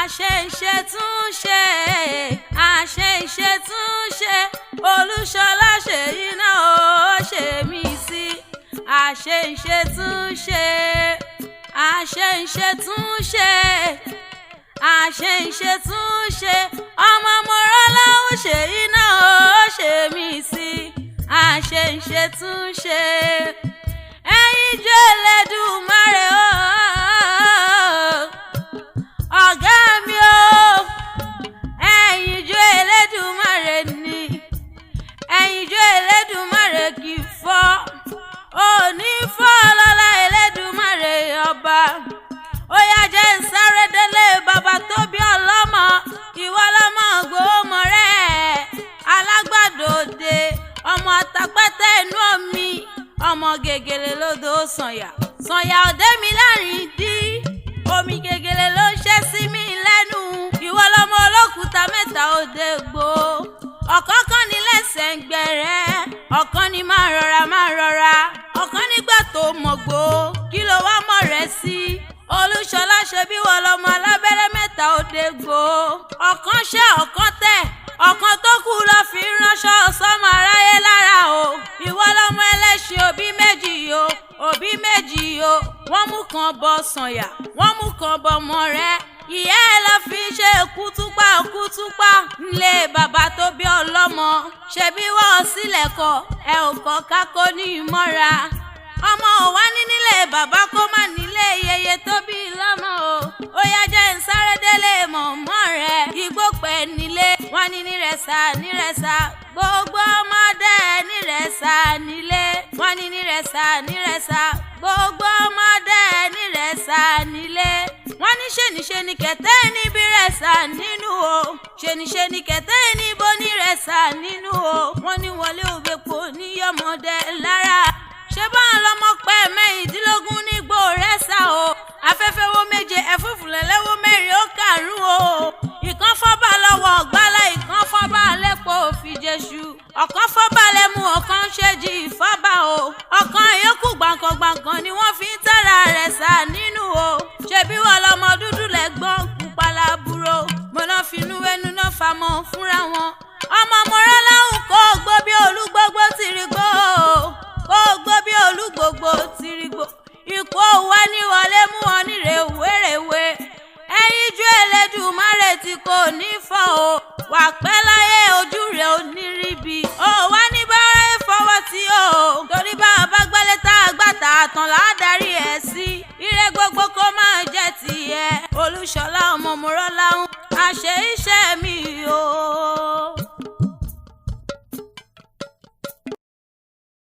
àṣeyìṣẹ́túnṣe àṣeyìṣẹ́túnṣe Olúṣọlá Ṣèyí náà ó ṣe mí sí àṣeyìṣẹ́túnṣe àṣeyìṣẹ́túnṣe àṣeyìṣẹ́túnṣe ọmọ Mọ́rọ́láhùn Ṣèyí náà ó ṣe mí sí àṣeyìṣẹ́túnṣe ẹ̀yin jọ Ẹlẹ́dùmarè o ọ̀gá mi o ẹ̀yin jọ Ẹlẹ́dùmarè ni ẹ̀yin jọ Ẹlẹ́dùmarè kì í fọ́ òní fọ́ lọ́lá Ẹlẹ́dùmarè ọba ó yá jẹ́ ń sáré délé bàbá tó bí ọlọ́mọ ìwọ lọ́mọ gbòómọ rẹ̀ alágbàdòde ọmọ àtàpẹ́tẹ́ inú omi ọmọ gègèlè lódò sànyà sànyà òde mi láàrin dí omi gègèlè ló ń ṣẹ́ sí mi lẹ́nu ìwọ lọ́mọ olókùúta mẹ́ta òde gbò ọ̀kan kan ní lẹ́sẹ̀ ń gbẹ̀rẹ́ ọ̀kan ní máa rọra ọ̀kan nígbà tó mọ̀gbò kí ló wá mọ̀ rẹ̀ sí Olúṣọlá ṣe bí wọ́n lọ́mọ alábẹ́rẹ́ mẹ́ta òde gbò ọ̀kan ṣẹ́ ọ̀kan tẹ̀ ọ̀kan tó kù lọ fi ránṣọ sọ́mọ aráyé lára o ìwọ lọ́mọ ẹlẹ́ṣin òbí méjì o wọ́n mú kan bọ sànyà wọ́n mú kan bọ ọmọ rẹ̀ ìyá ẹ lọ fi ṣe kútúpá ńlé bàbá tó bí ọlọ́mọ ṣebí wọ́n sílẹ̀ kọ ẹ ò kọ́ kákó ní ìmọ́ra ọmọ ò wá ní nílé bàbá kó má nílé yeye tó bí lọ́mọ o ó yá jẹ́ ń sáré délé mọ̀mọ́ rẹ̀ igbó pẹ̀ nílé wọ́n ní nírẹ̀sà gbogbo ọmọdé nírẹ̀sà nílé wọ́n ní nírẹ̀sà gbogbo ọmọdé nírẹ̀sà nílé wọ́n ní ṣe ni kẹ̀tẹ́ níbi rẹ̀sà nínú o ṣe ni kẹ̀tẹ́ níbo nírẹ̀sà nínú o wọ́n ní wọlé ògbépo níyọmọdé lára ṣé bá ń lọ́mọ pẹ́ mẹ́rìndínlógún nígbò rẹ́sà o afẹ́fẹ́ wo méje ẹ̀fúnfúnlẹ́lẹ́wọ́ mẹ́rin ó kàrún o ìkan fọ́bà lọ́wọ́ ọ̀gbálá ìkan fọ́bà lẹ́pọ̀ òfìjẹ́ṣu ọ̀kan fọ́bà lẹ́mu ọ̀kan ṣèjì ìfọ́bà o ọ̀kan ìyókù gbàǹkangbàǹkan ni wọ́n fi ń tẹ́ra rẹ̀ sà nínú o ṣebí wọ́n lọ́mọ dúdú lẹ́gbọ́n pupa lábúrò mọ́nà finú wẹ́nu náà famọ́ fúnra wọn ọmọ Mọ́rọ́láhùn kó gbó bí olúgbógbó tìrìgbó kó gbó bí olúgbógbó tìrìgbó ikú òwá ní wọlé mú wọn ní rèwerèwe ẹ̀yin jọ Ẹlẹ́dùmarè tí kò ní fọ́ o wà pẹ́ láyé ojú rẹ̀ ò ní ríbi ó wá ní bára fọwọ́ tí o torí bá a bá gbálẹ̀ tá a gbà tá a tàn láàdárí ẹ̀ sí ire gbogbo kó máa jẹ́ tiẹ̀ Olúṣọlá ọmọ Mọ́rọ́láhùn